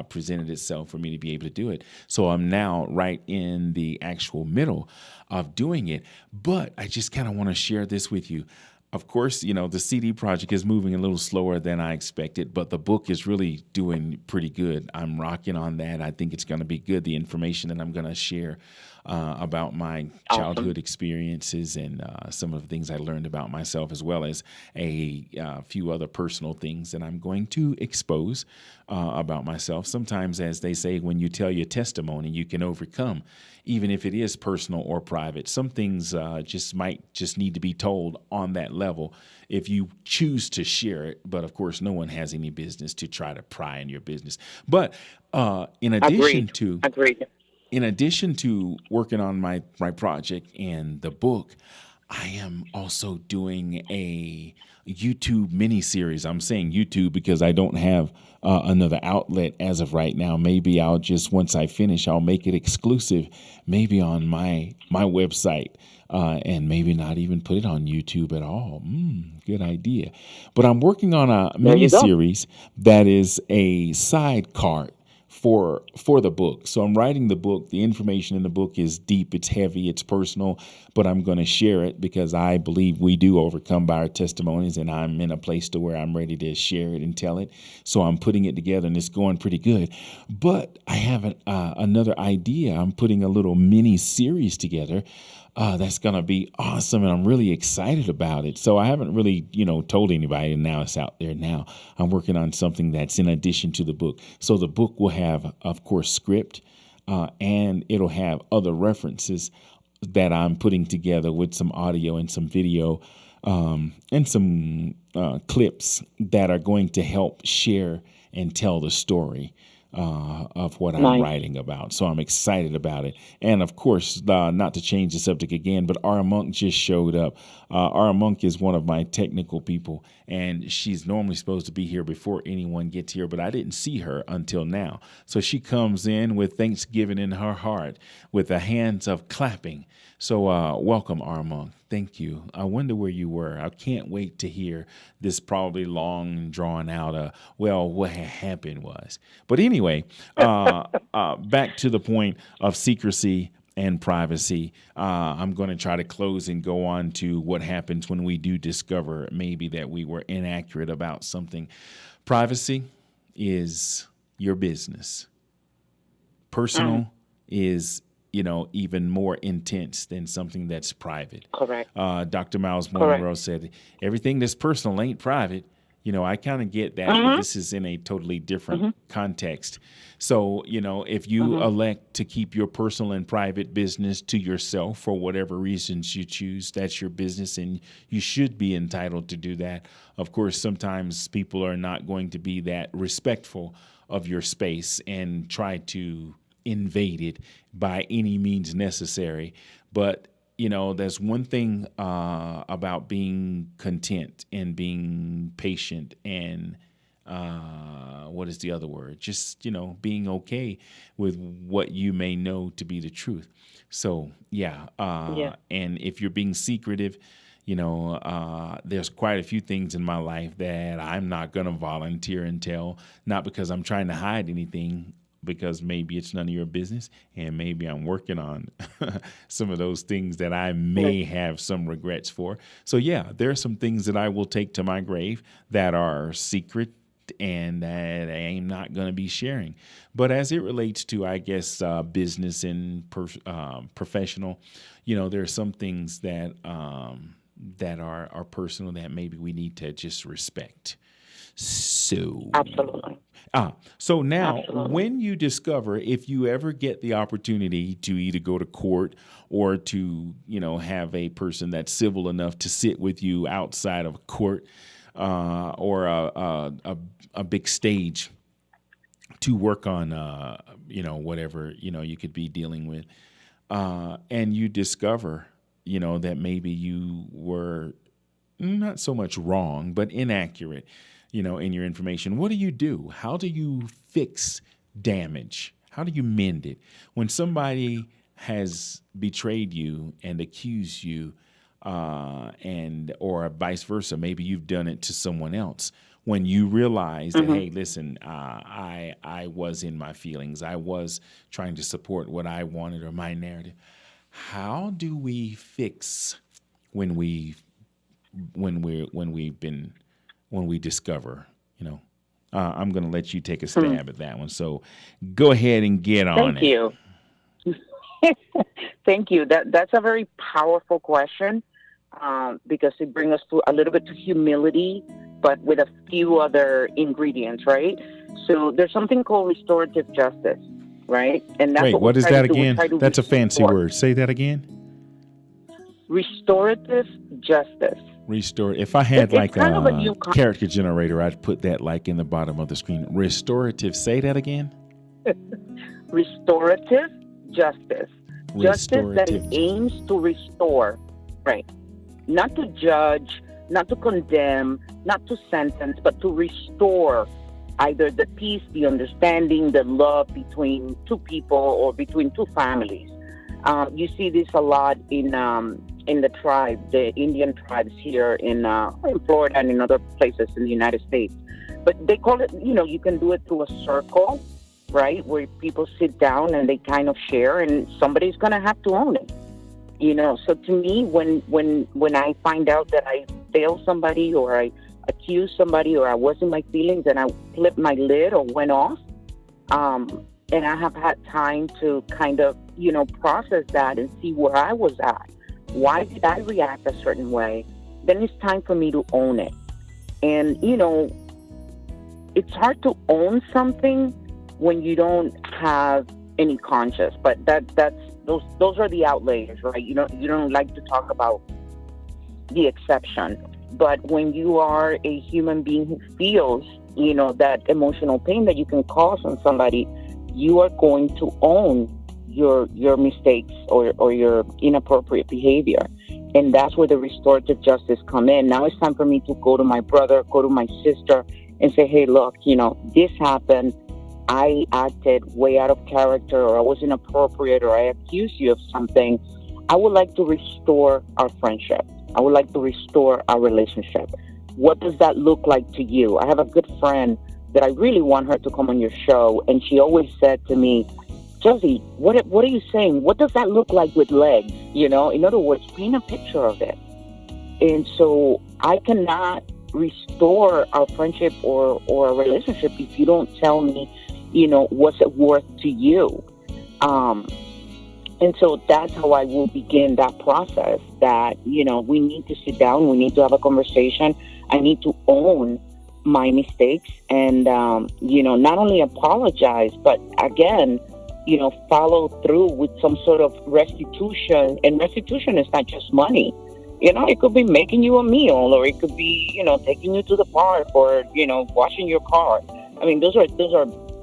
presented itself for me to be able to do it. So I'm now right in the actual middle of doing it. But I just kind of want to share this with you. Of course, the CD project is moving a little slower than I expected, but the book is really doing pretty good. I'm rocking on that. I think it's going to be good. The information that I'm going to share about my childhood experiences and some of the things I learned about myself, as well as a few other personal things that I'm going to expose about myself. Sometimes, as they say, when you tell your testimony, you can overcome, even if it is personal or private. Some things might need to be told on that level if you choose to share it. But of course, no one has any business to try to pry in your business. But in addition to working on my project and the book, I am also doing a YouTube mini-series. I'm saying YouTube because I don't have another outlet as of right now. Maybe I'll just, once I finish, I'll make it exclusive, maybe on my website, and maybe not even put it on YouTube at all. Good idea. But I'm working on a mini-series that is a sidecar for the book. So I'm writing the book. The information in the book is deep, it's heavy, it's personal, but I'm going to share it because I believe we do overcome by our testimonies, and I'm in a place to where I'm ready to share it and tell it. So I'm putting it together, and it's going pretty good. But I have another idea. I'm putting a little mini series together that's going to be awesome, and I'm really excited about it. So I haven't really, told anybody, and now it's out there now. I'm working on something that's in addition to the book. So the book will have, of course, script, and it'll have other references that I'm putting together with some audio and some video, and some clips that are going to help share and tell the story of what I'm writing about. So I'm excited about it. And of course, not to change the subject again, but Ara Monk just showed up. Ara Monk is one of my technical people, and she's normally supposed to be here before anyone gets here, but I didn't see her until now. So she comes in with Thanksgiving in her heart, with the hands of clapping. So welcome, Ara Monk. Thank you. I wonder where you were. I can't wait to hear this probably long, drawn out, what happened was. But anyway, back to the point of secrecy and privacy. I'm going to try to close and go on to what happens when we do discover maybe that we were inaccurate about something. Privacy is your business. Personal is even more intense than something that's private. Correct. Dr. Miles Monroe said, everything that's personal ain't private. I kind of get that, but this is in a totally different context. So, if you elect to keep your personal and private business to yourself for whatever reasons you choose, that's your business, and you should be entitled to do that. Of course, sometimes people are not going to be that respectful of your space and try to invade it by any means necessary. But there's one thing about being content and being patient and what is the other word? Just, being okay with what you may know to be the truth. So, and if you're being secretive, There's quite a few things in my life that I'm not going to volunteer and tell, not because I'm trying to hide anything, because maybe it's none of your business, and maybe I'm working on some of those things that I may have some regrets for. So yeah, there are some things that I will take to my grave that are secret and that I'm not going to be sharing. But as it relates to, I guess, business and professional, there are some things that that are personal that maybe we need to just respect. So Absolutely. So now, Absolutely. when you discover, if you ever get the opportunity to either go to court or to, have a person that's civil enough to sit with you outside of court or a big stage to work on, whatever, you could be dealing with, and you discover, that maybe you were not so much wrong, but inaccurate, in your information. What do you do? How do you fix damage? How do you mend it? When somebody has betrayed you and accused you, or vice versa, maybe you've done it to someone else. When you realize that, hey, listen, I was in my feelings. I was trying to support what I wanted or my narrative. How do we fix when we discover, I'm going to let you take a stab at that one. So go ahead and get on it. Thank you. Thank you. That's a very powerful question because it brings us to a little bit to humility, but with a few other ingredients, right? So there's something called restorative justice, right? And that's what is that again? That's a fancy word. Say that again. Restorative justice. Restore. If I had like kind of a a new character generator, I'd put that like in the bottom of the screen. Restorative. Say that again. Restorative justice. Justice that it aims to restore, right? Not to judge, not to condemn, not to sentence, but to restore either the peace, the understanding, the love between two people or between two families. You see this a lot in the tribe, the Indian tribes here in Florida and in other places in the United States. But they call it, you can do it through a circle, right, where people sit down and they kind of share, and somebody's going to have to own it. So to me, when I find out that I failed somebody or I accused somebody or I was in my feelings and I flipped my lid or went off, and I have had time to kind of, process that and see where I was at. Why did I react a certain way? Then it's time for me to own it. And, it's hard to own something when you don't have any conscience, but those are the outliers, right? You don't like to talk about the exception. But when you are a human being who feels, that emotional pain that you can cause on somebody, you are going to own your mistakes or your inappropriate behavior. And that's where the restorative justice come in. Now it's time for me to go to my brother, go to my sister and say, hey, look, this happened. I acted way out of character, or I was inappropriate, or I accused you of something. I would like to restore our friendship. I would like to restore our relationship. What does that look like to you? I have a good friend that I really want her to come on your show, and she always said to me, Josie, what are you saying? What does that look like with legs? In other words, paint a picture of it. And so I cannot restore our friendship or a relationship if you don't tell me, what's it worth to you? And so that's how I will begin that process that, we need to sit down, we need to have a conversation. I need to own my mistakes and, not only apologize, but again, follow through with some sort of restitution. And restitution is not just money. It could be making you a meal, or it could be, taking you to the park, or, washing your car. I mean, those are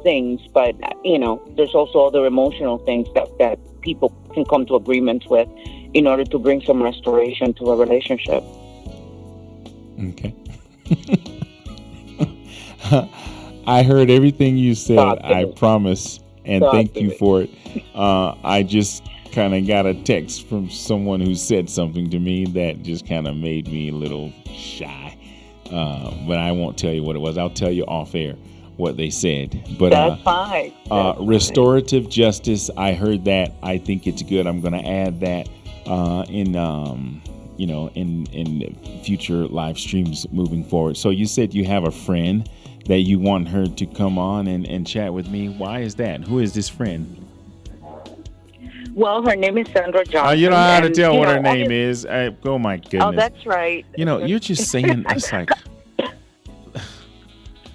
things, but, there's also other emotional things that people can come to agreements with in order to bring some restoration to a relationship. Okay. I heard everything you said. I promise. And thank you for it. kind of got a text from someone who said something to me that just kind of made me a little shy. But I won't tell you what it was. I'll tell you off air what they said. But that's fine. Restorative justice. I heard that. I think it's good. I'm going to add that in future live streams moving forward. So you said you have a friend that you want her to come on and chat with me. Why is that? Who is this friend? Well, her name is Sandra Johnson. You don't have to tell what her name is. Oh my goodness. Oh, that's right. You're just saying it's like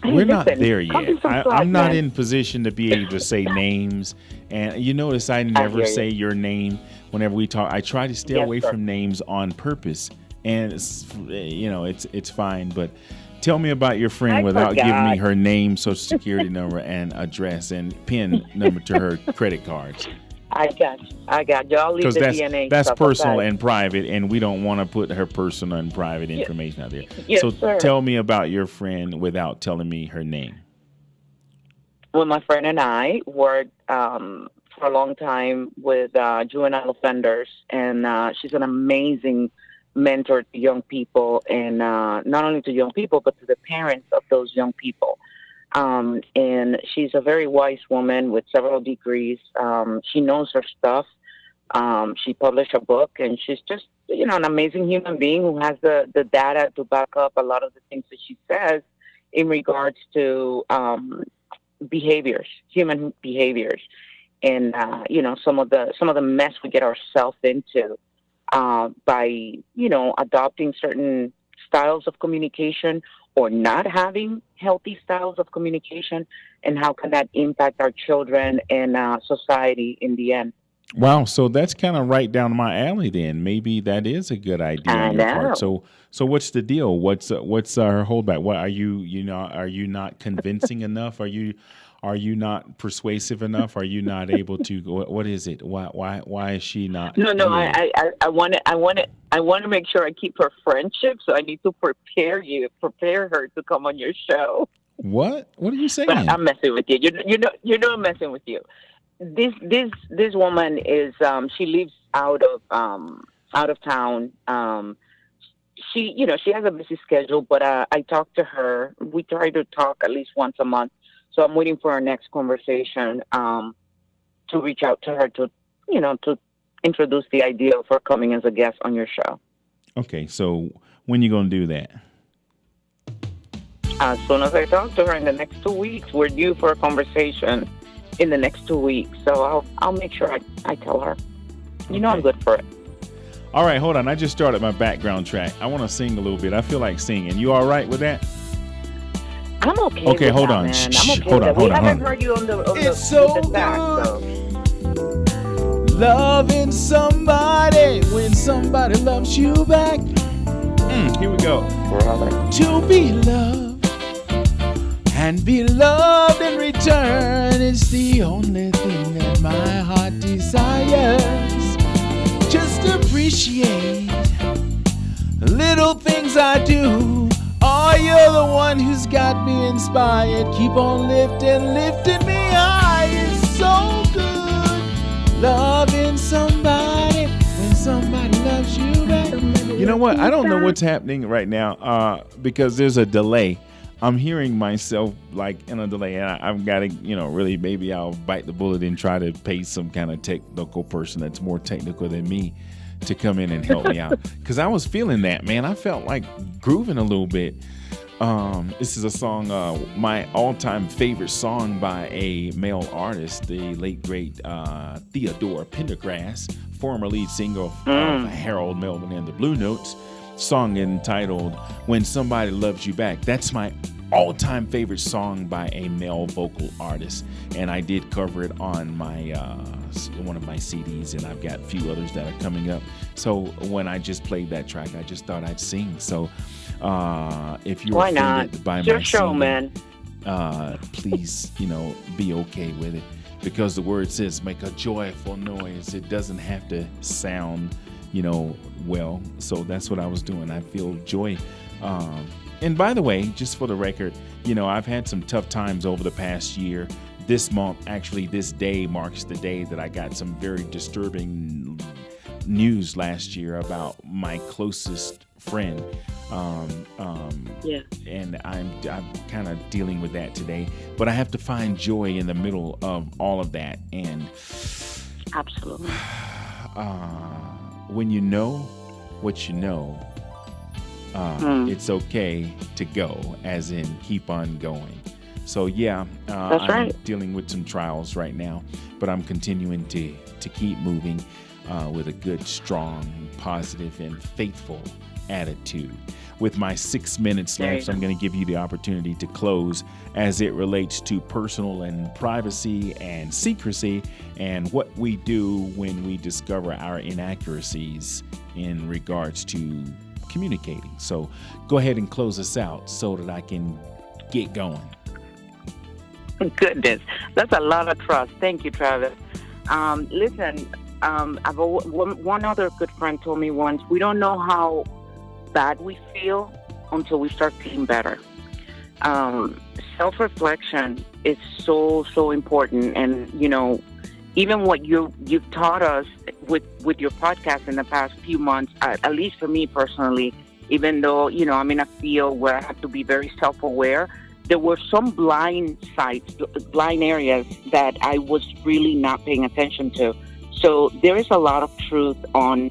we're not there yet. I'm not in position to be able to say names. And you notice I never say your name whenever we talk. I try to stay away from names on purpose. And it's fine. But tell me about your friend without giving me her name, social security number, and address, and PIN number to her credit cards. I got you. I'll leave the DNA. That's personal and private, and we don't want to put her personal and private information out there. Yes, so sir. Tell me about your friend without telling me her name. Well, my friend and I worked for a long time with juvenile offenders, and she's an amazing mentor to young people, and not only to young people, but to the parents of those young people. And she's a very wise woman with several degrees. She knows her stuff. She published a book, and she's just, an amazing human being who has the data to back up a lot of the things that she says in regards to behaviors, human behaviors, and some of the mess we get ourselves into by adopting certain styles of communication or not having healthy styles of communication, and how can that impact our children and society in the end. Wow, so that's kind of right down my alley then. Maybe that is a good idea on your part. So what's the deal? What's our holdback? What are you not convincing enough? Are you not persuasive enough? Are you not able to? What is it? Why is she not? No. I want to make sure I keep her friendship. So I need to prepare her to come on your show. What are you saying? But I'm messing with you. You know I'm messing with you. This woman is she lives out of town. She has a busy schedule, but I talk to her. We try to talk at least once a month. So I'm waiting for our next conversation to reach out to her to introduce the idea of her coming as a guest on your show. Okay, so when you gonna do that? As soon as I talk to her in the next 2 weeks. We're due for a conversation in the next 2 weeks. So I'll make sure I tell her. Okay. I'm good for it. All right, hold on. I just started my background track. I want to sing a little bit. I feel like singing. You all right with that? I'm okay. Okay, hold on. Man. Shh, I'm okay. Hold on. We haven't heard you on the it's so the sax, good. Loving somebody when somebody loves you back. Here we go. Brother. To be loved and be loved in return is the only thing that my heart desires. Just appreciate the little things I do. Oh, you're the one who's got me inspired. Keep on lifting me high. It's so good loving somebody when somebody loves you back. You know what? I don't know what's happening right now because there's a delay. I'm hearing myself like in a delay, and I've got to, really, maybe I'll bite the bullet and try to pay some kind of technical person that's more technical than me to come in and help me out, because I was feeling that, man. I felt like grooving a little bit. This is a song, my all-time favorite song by a male artist, the late great Theodore Pendergrass, former lead singer of Harold Melvin and the Blue Notes, song entitled "When Somebody Loves You Back." That's my all-time favorite song by a male vocal artist, and I did cover it on my one of my CDs, and I've got a few others that are coming up. So when I just played that track, I just thought I'd sing. So if you're offended by my show, singing, man. Please, be okay with it, because the word says make a joyful noise. It doesn't have to sound, well. So that's what I was doing. I feel joy. And by the way, just for the record, I've had some tough times over the past year this month, actually this day marks the day that I got some very disturbing news last year about my closest friend. And I'm kind of dealing with that today, but I have to find joy in the middle of all of that. And absolutely, when you know what you know, it's okay to go, as in keep on going. So I'm right. dealing with some trials right now, but I'm continuing to keep moving with a good, strong, positive, and faithful attitude. With my 6 minutes left, I'm going to give you the opportunity to close as it relates to personal and privacy and secrecy and what we do when we discover our inaccuracies in regards to communicating. So go ahead and close us out so that I can get going. Goodness, that's a lot of trust. Thank you, Travis. Listen, one other good friend told me once, we don't know how bad we feel until we start feeling better. Self-reflection is so important. And, even what you've taught us with your podcast in the past few months, at least for me personally, even though, I'm in a field where I have to be very self-aware, there were some blind areas that I was really not paying attention to. So there is a lot of truth on,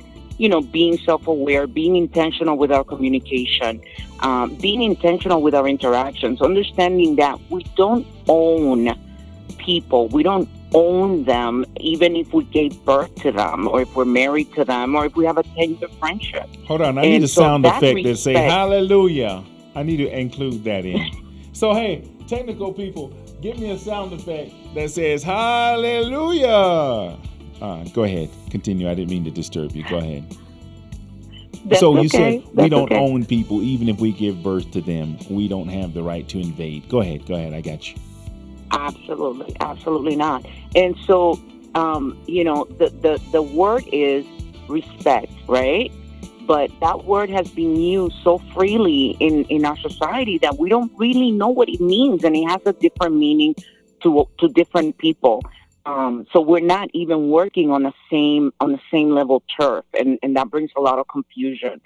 being self-aware, being intentional with our communication, being intentional with our interactions, understanding that we don't own people. We don't own them, even if we gave birth to them, or if we're married to them, or if we have a 10-year friendship. Hold on, I need a sound effect that say hallelujah. I need to include that in. So, hey, technical people, give me a sound effect that says hallelujah. Go ahead. Continue. I didn't mean to disturb you. Go ahead. So you said we don't own people, even if we give birth to them. We don't have the right to invade. Go ahead. I got you. Absolutely not. And so, the word is respect, right? But that word has been used so freely in our society that we don't really know what it means, and it has a different meaning to different people. So we're not even working on the same level turf, and that brings a lot of confusion.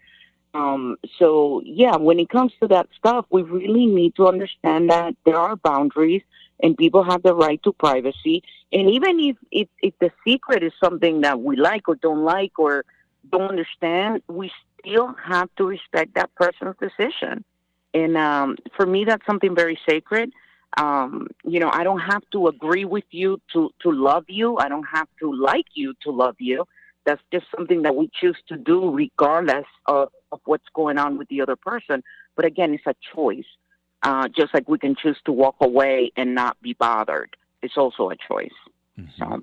When it comes to that stuff, we really need to understand that there are boundaries, and people have the right to privacy. And even if the secret is something that we like or don't like or don't understand, we still have to respect that person's decision. And for me, that's something very sacred. I don't have to agree with you to love you. I don't have to like you to love you. That's just something that we choose to do regardless of what's going on with the other person. But again, it's a choice. Just like we can choose to walk away and not be bothered. It's also a choice. Mm-hmm. So.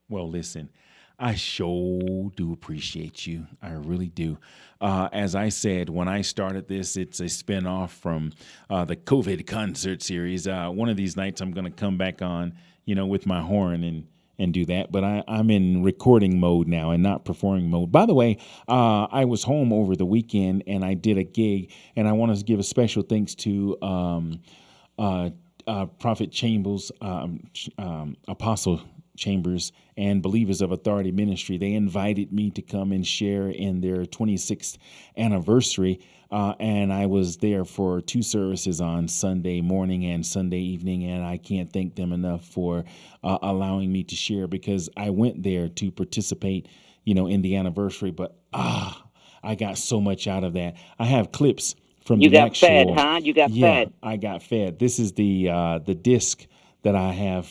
Well, listen, I sure do appreciate you. I really do. As I said, when I started this, it's a spinoff from the COVID concert series. One of these nights I'm going to come back on, with my horn and do that. But I'm in recording mode now and not performing mode. By the way, I was home over the weekend and I did a gig, and I want to give a special thanks to Prophet Chambers, Apostle Chambers, and Believers of Authority Ministry. They invited me to come and share in their 26th anniversary. And I was there for 2 services on Sunday morning and Sunday evening. And I can't thank them enough for allowing me to share, because I went there to participate, in the anniversary. But I got so much out of that. I have clips from the actual. You got fed, huh? You got fed. I got fed. This is the disc that I have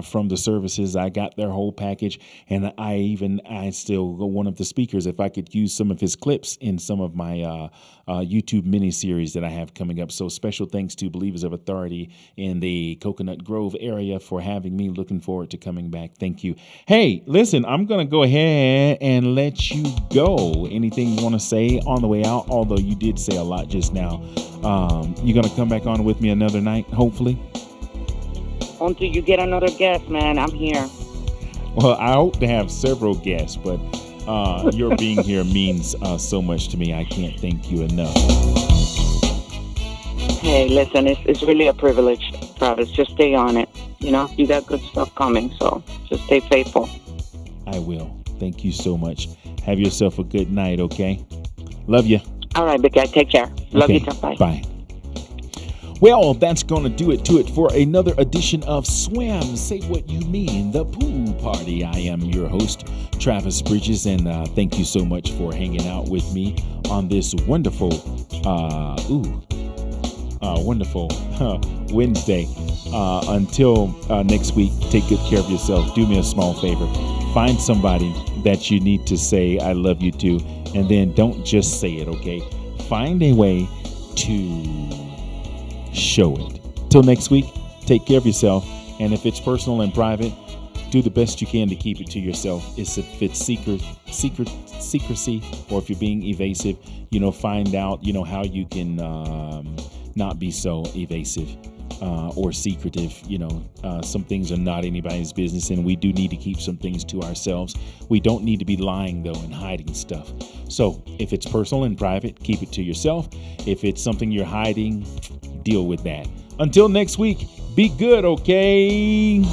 from the services. I got their whole package, and I still go one of the speakers, if I could use some of his clips in some of my YouTube mini-series that I have coming up. So special thanks to Believers of Authority in the Coconut Grove area for having me. Looking forward to coming back. Thank you. Hey, listen, I'm going to go ahead and let you go. Anything you want to say on the way out? Although you did say a lot just now. You're going to come back on with me another night, hopefully? Until you get another guest, man, I'm here. Well, I hope to have several guests, but your being here means so much to me. I can't thank you enough. Hey, listen, it's really a privilege, Travis. Just stay on it. You got good stuff coming. So just stay faithful. I will. Thank you so much. Have yourself a good night, okay? Love you. All right, Big Guy. Take care. Love Okay, you. Bye. Bye. Well, that's going to do it for another edition of SWYM, Say What You Mean, the Pool Party. I am your host, Travis Bridges, and thank you so much for hanging out with me on this wonderful Wednesday. Until next week, take good care of yourself. Do me a small favor. Find somebody that you need to say I love you to, and then don't just say it, okay? Find a way to show it. Till next week, take care of yourself, and if it's personal and private, do the best you can to keep it to yourself. If it's secrecy, or if you're being evasive, find out, how you can not be so evasive or secretive. Some things are not anybody's business, and we do need to keep some things to ourselves. We don't need to be lying, though, and hiding stuff. So if it's personal and private, keep it to yourself. If it's something you're hiding, deal with that. Until next week, be good, okay?